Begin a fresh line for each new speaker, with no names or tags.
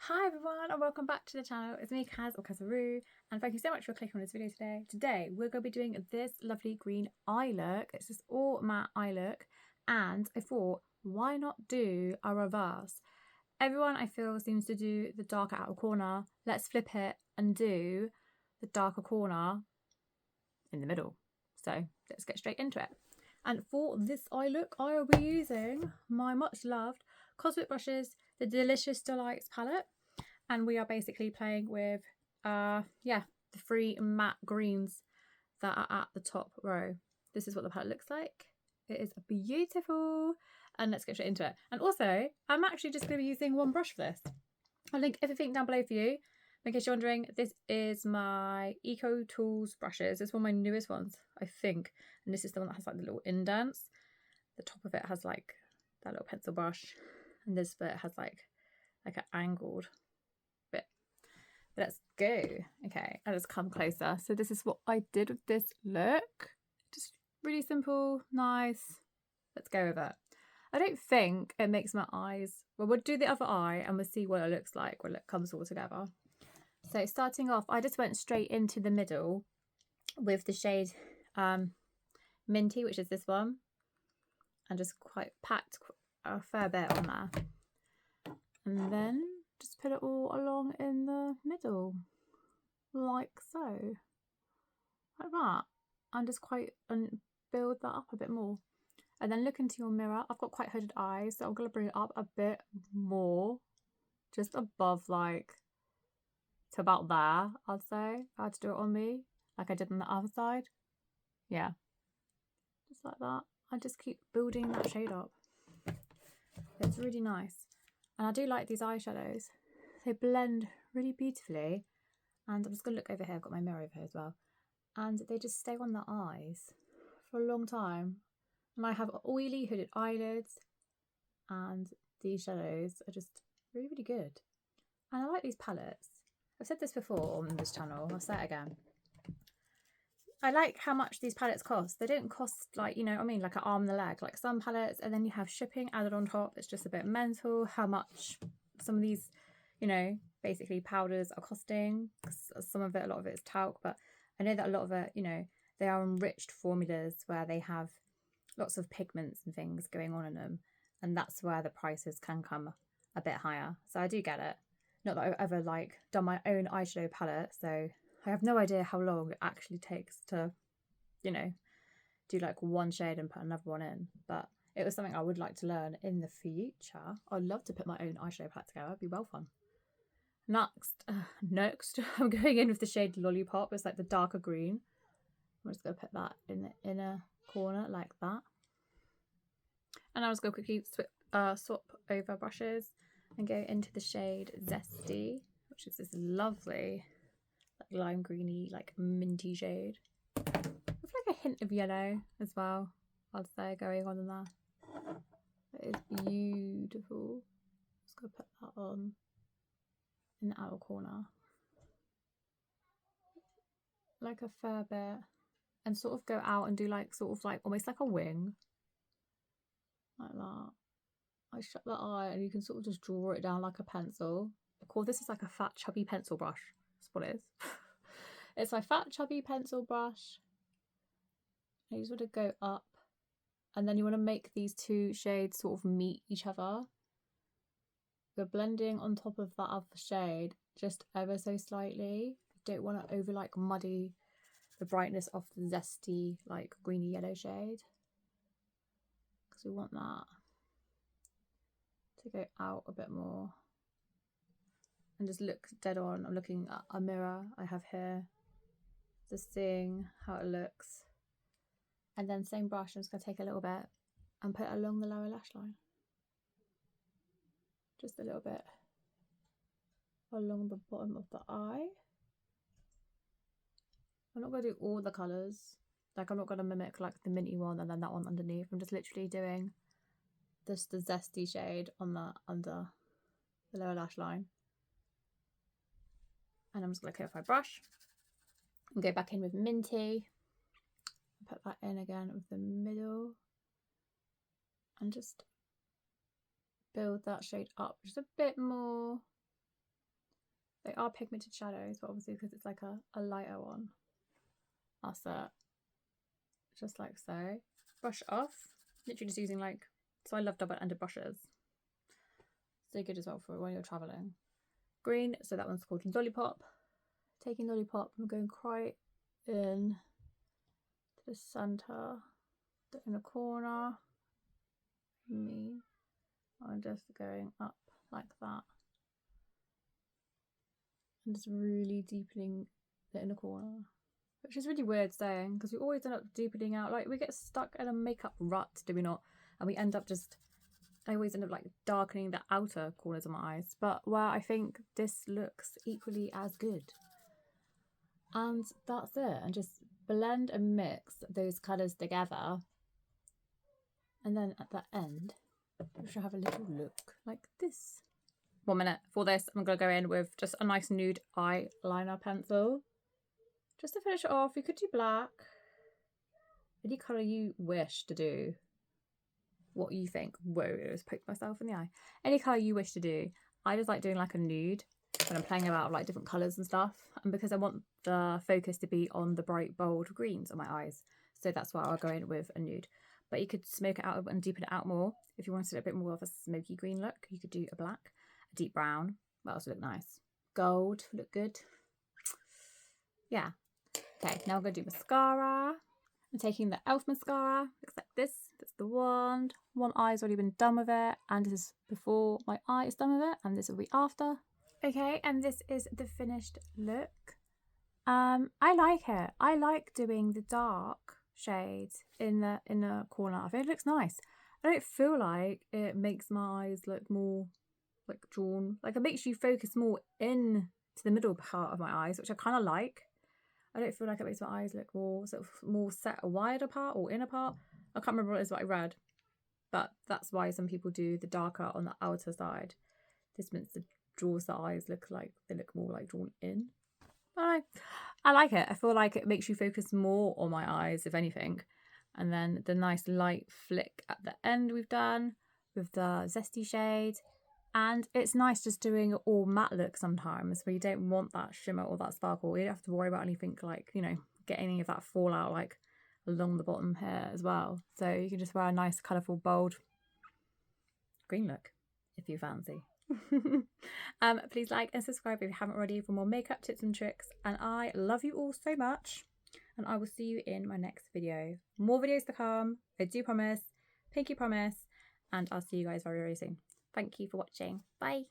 Hi everyone and welcome back to the channel. It's me, Kaz or Kazaroo, and thank you so much for clicking on this video today. Today we're going to be doing this lovely green eye look. It's this all matte eye look, and I thought, why not do a reverse? Everyone I feel seems to do the darker outer corner. Let's flip it and do the darker corner in the middle. So let's get straight into it. And for this eye look, I will be using my much loved Cosmic Brushes, the Delicious Delights palette. And we are basically playing with, the three matte greens that are at the top row. This is what the palette looks like. It is beautiful. And let's get straight into it. And also, I'm actually just going to be using one brush for this. I'll link everything down below for you. In case you're wondering, this is my Eco Tools brushes. It's one of my newest ones, I think. And this is the one that has like the little indents. The top of it has like that little pencil brush. And this bit has like an angled bit. But let's go. Okay, I'll just come closer. So this is what I did with this look. Just really simple, nice. Let's go with it. I don't think it makes my eyes... Well, we'll do the other eye and we'll see what it looks like when it comes all together. So starting off, I just went straight into the middle with the shade Minty, which is this one. And just quite packed a fair bit on there. And then just put it all along in the middle. Like so. Like that. And just and build that up a bit more. And then look into your mirror. I've got quite hooded eyes, so I'm going to bring it up a bit more. Just above, like, to about there, I'd say. I had to do it on me, like I did on the other side. Yeah. Just like that. I just keep building that shade up. It's really nice. And I do like these eyeshadows. They blend really beautifully. And I'm just going to look over here. I've got my mirror over here as well. And they just stay on the eyes for a long time. And I have oily hooded eyelids, and these shadows are just really, really good. And I like these palettes. I've said this before on this channel, I'll say it again. I like how much these palettes cost. They don't cost like, you know what I mean, like an arm and a leg, like some palettes, and then you have shipping added on top. It's just a bit mental how much some of these, you know, basically powders are costing. Some of it, a lot of it is talc, but I know that a lot of it, you know, they are enriched formulas where they have lots of pigments and things going on in them, and that's where the prices can come a bit higher. So I do get it. Not that I've ever like done my own eyeshadow palette, so I have no idea how long it actually takes to, you know, do like one shade and put another one in, but it was something I would like to learn in the future. I'd love to put my own eyeshadow palette together. It'd be well fun. Next I'm going in with the shade Lollipop. It's like the darker green. I'm just going to put that in the inner corner like that. And I was going to quickly swap over brushes and go into the shade Zesty, which is this lovely like lime greeny, like minty shade with like a hint of yellow as well, I'd say, going on in there. It is beautiful. Just going to put that on in the outer corner, like a fair bit, and sort of go out and do like sort of like almost like a wing, like that. I shut the eye and you can sort of just draw it down like a pencil. Of course, this is like a fat chubby pencil brush. That's what it is. It's my fat chubby pencil brush. And you just want to go up, and then you want to make these two shades sort of meet each other. You're blending on top of that other shade just ever so slightly. You don't want to over like muddy the brightness of the Zesty like greeny yellow shade, because we want that to go out a bit more. And just look dead on. I'm looking at a mirror I have here, just seeing how it looks. And then same brush, I'm just going to take a little bit and put it along the lower lash line. Just a little bit along the bottom of the eye. I'm not going to do all the colours. Like, I'm not going to mimic like the minty one and then that one underneath. I'm just literally doing just the Zesty shade on the under the lower lash line. And I'm just going to clear off my brush and go back in with Minty. Put that in again with the middle. And just build that shade up just a bit more. They are pigmented shadows, but obviously because it's like a lighter one. That's it. Just like so. Brush off. Literally just using like, so I love double-ended brushes. So good as well for when you're traveling. Green, so that one's called Lollipop. Taking Lollipop, I'm going quite in to the centre, the inner corner. I'm just going up like that. And just really deepening the inner corner. Which is really weird saying, because we always end up deepening out, like we get stuck in a makeup rut, do we not? And we end up just, I always end up like darkening the outer corners of my eyes. But where I think this looks equally as good. And that's it. And just blend and mix those colours together. And then at the end, we should have a little look like this. 1 minute. For this, I'm going to go in with just a nice nude eyeliner pencil. Just to finish it off, you could do black. Any colour you wish to do. What you think. Whoa, I just poked myself in the eye. Any colour you wish to do. I just like doing like a nude when I'm playing about like different colours and stuff. And because I want the focus to be on the bright, bold greens on my eyes. So that's why I'll go in with a nude. But you could smoke it out and deepen it out more. If you wanted a bit more of a smoky green look, you could do a black, a deep brown. That also look nice. Gold, look good. Yeah. Okay, now I'm going to do mascara. I'm taking the e.l.f. mascara. Looks like this. That's the wand. One eye's already been done with it. And this is before my eye is done with it. And this will be after. Okay, and this is the finished look. I like it. I like doing the dark shades in the inner corner. I think it looks nice. I don't feel like it makes my eyes look more like drawn. Like it makes you focus more in to the middle part of my eyes, which I kind of like. I don't feel like it makes my eyes look more sort of more set a wider part or inner part. I can't remember what it is what I read, but that's why some people do the darker on the outer side. This means it draws the eyes look like they look more like drawn in. I like it. I feel like it makes you focus more on my eyes, if anything. And then the nice light flick at the end we've done with the zesty shade. And it's nice just doing an all matte look sometimes where you don't want that shimmer or that sparkle. You don't have to worry about anything like, you know, get any of that fallout like along the bottom here as well. So you can just wear a nice, colourful, bold green look if you fancy. Please like and subscribe if you haven't already for more makeup tips and tricks. And I love you all so much. And I will see you in my next video. More videos to come. I do promise. Pinky promise. And I'll see you guys very, very soon. Thank you for watching. Bye.